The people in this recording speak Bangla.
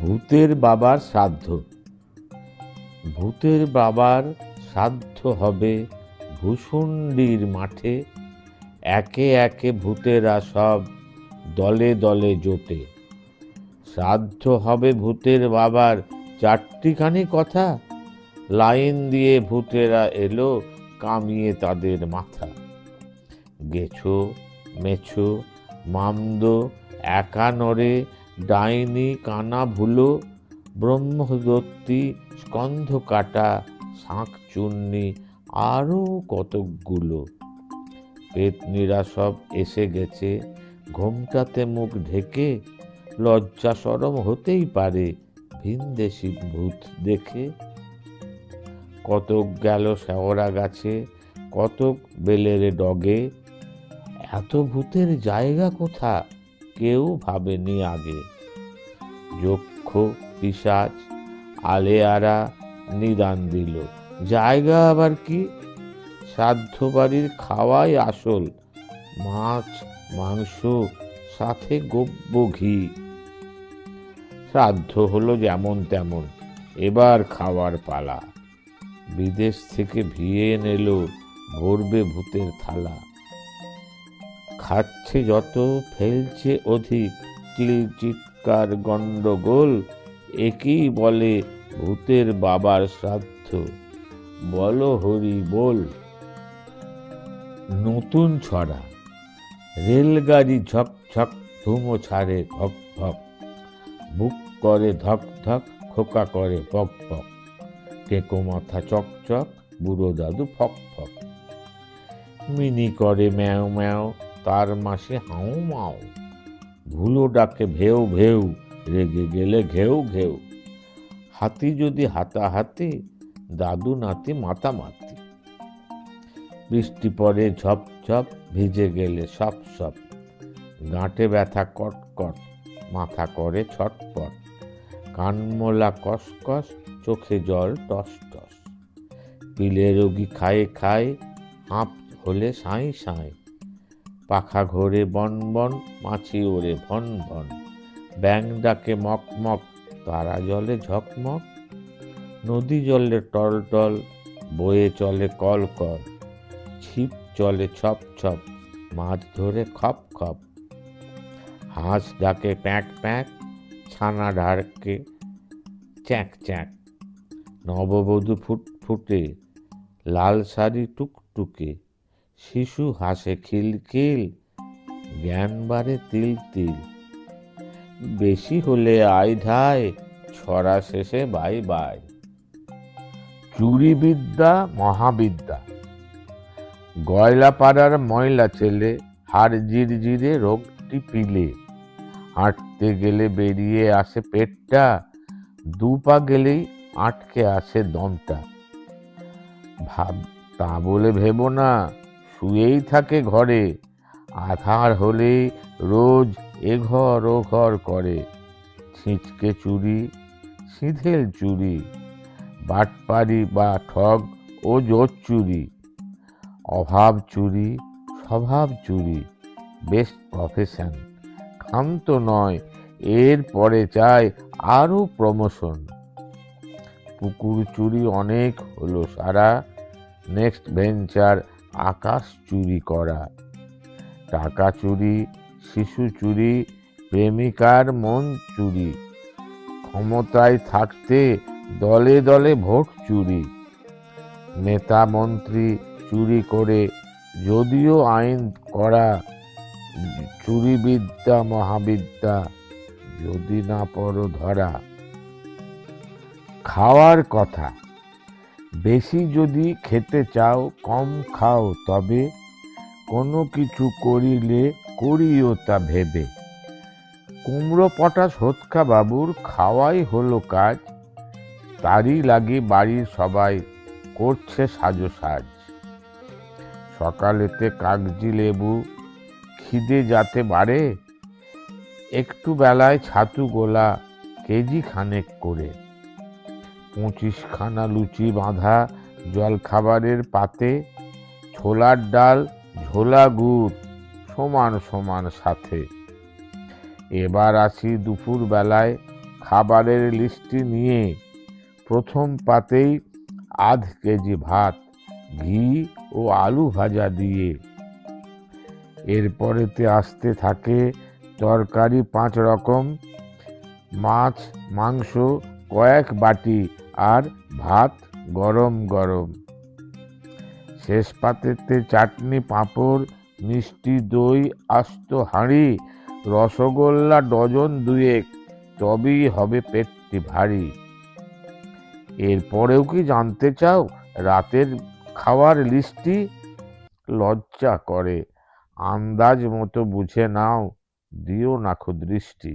ভূতের বাবার শ্রাদ্ধ। ভূতের বাবার শ্রাদ্ধ হবে ভূষুণ্ডির মাঠে। একে একে ভূতেরা সব দলে দলে জোটে। শ্রাদ্ধ হবে ভূতের বাবার, চারটিখানি কথা লাইন দিয়ে ভূতেরা এলো কামিয়ে তাদের মাথা। গেছো মেছো মামদ একা নরে, ডাইনি কানা ভুলো, ব্রহ্মদত্তী স্কন্ধ কাটা, শাঁখ চূর্ণী, আরও কতকগুলো। পেতনিরা সব এসে গেছে ঘোমটাতে মুখ ঢেকে। লজ্জা শরম হতেই পারে ভিনদেশি ভূত দেখে। কতক গেল শেওড়া গাছে, কতক বেলের ডগে। এত ভূতের জায়গা কোথা কেউ ভাবেনি আগে। যক্ষ পিশাচ আলেয়ারা নিদান দিল, জায়গা আবার কি? শ্রাদ্ধ বাড়ির খাওয়াই আসল, মাছ মাংস সাথে গব্য ঘি। শ্রাদ্ধ হলো যেমন তেমন, এবার খাওয়ার পালা। বিদেশ থেকে ভিয়েন এলো, ভরবে ভূতের থালা। খাচ্ছে যত ফেলছে অধিক, চিল চিৎকার গন্ডগোল। একেই বলে ভূতের বাবার শ্রাদ্ধ, বলো হরি বল। নতুন ছড়া। রেলগাড়ি ঝকঝক ধুমো ছাড়ে ভক ভক, বুক করে ধক ধক, খোকা করে বক বক। টেকো মাথা চকচক, বুড়ো দাদু ফক ফক। মিনি করে ম্যাও ম্যাও, তার মাসে হাউ মাও। ভুলো ডাকে ভেউ ভেউ, রেগে গেলে ঘেউ ঘেউ। হাতি যদি হাতাহাতি, দাদু নাতি মাতামাতি। বৃষ্টি পড়ে ঝপ ঝপ, ভিজে গেলে সপ সপ। গাঁটে ব্যথা কট কট, মাথা করে ছটপট। কানমোলা কস কস, চোখে জল টস টস। পিলে রোগী খায়ে খায়, হাঁপ হলে সাঁই সাঁই। পাখা ঘোরে বন বন, মাছি ওড়ে ভন ভন। ব্যাঙ ডাকে মক মক, তারা জলে ঝকমক। নদী জলে টল টল, বয়ে চলে কল কল। ছিপ চলে ছপ ছপ, মাছ ধরে খপ খপ। হাঁস ডাকে প্যাঁক প্যাঁক, ছানা ডাকে চ্যাঁক চ্যাঁক। নববধূ ফুটফুটে, লাল শাড়ি টুকটুকে। শিশু হাসে খিলখিল, জ্ঞান বাড়ে তিল তিল। বেশি হলে আয় ঢায়, ছড়া শেষে বাই বাই। চুরি বিদ্যা মহাবিদ্যা। গয়লাপাড়ার ময়লা ছেলে, হাড় জিরজিরে রোগটি পিলে। হাঁটতে গেলে বেরিয়ে আসে পেটটা, দু পা গেলেই আটকে আসে দমটা। তা বলে ভেবো না, শুয়েই থাকে ঘরে। আধার হলে রোজ এঘর ও ঘর করে। ছিঁচকে চুরি, সিঁধেল চুরি, বাটপারি বা ঠগ ও জোর চুরি। অভাব চুরি, স্বভাব চুরি, বেস্ট প্রফেশন। ক্ষান্ত নয়, এর পরে চাই আরো প্রমোশন। পুকুর চুরি অনেক হলো সারা, নেক্সট ভেঞ্চার আকাশ চুরি করা। টাকা চুরি, শিশু চুরি, প্রেমিকার মন চুরি। ক্ষমতায় থাকতে দলে দলে ভোট চুরি। নেতা মন্ত্রী চুরি করে, যদিও আইন করা। চুরি বিদ্যা মহাবিদ্যা, যদি না পড়ো ধরা। খাওয়ার কথা। বেশি যদি খেতে চাও কম খাও তবে, কোনো কিছু করিলে করিও তা ভেবে। কুমড়ো পটাশ হোৎকা বাবুর খাওয়াই হলো কাজ, তারই লাগে বাড়ির সবাই করছে সাজো সাজ। সকালেতে কাগজি লেবু, খিদে যাতে বাড়ে। একটু বেলায় ছাতু গোলা, কেজি খানেক করে। 25 খানা লুচি বাঁধা জল খাবারের পাতে। ছোলার ডাল ঝোলা গুড়, সমান সমান সাথে। এবার আসি দুপুর বেলায়, খাবারের লিস্টি নিয়ে প্রথম পাতেই আধ কেজি ভাত, ঘি ও আলু ভাজা দিয়ে। এরপরেতে আসতে থাকে তরকারি 5 রকম, মাছ মাংস কয়েক বাটি আর ভাত গরম গরম। শেষ পাতেতে চাটনি, পাঁপড়, মিষ্টি দই, আস্ত হাঁড়ি, রসগোল্লা ডজন 2, তবেই হবে পেটটি ভারী। এরপরেও কি জানতে চাও রাতের খাওয়ার লিস্টি? লজ্জা করে, আন্দাজ মতো বুঝে নাও, দিও না দৃষ্টি।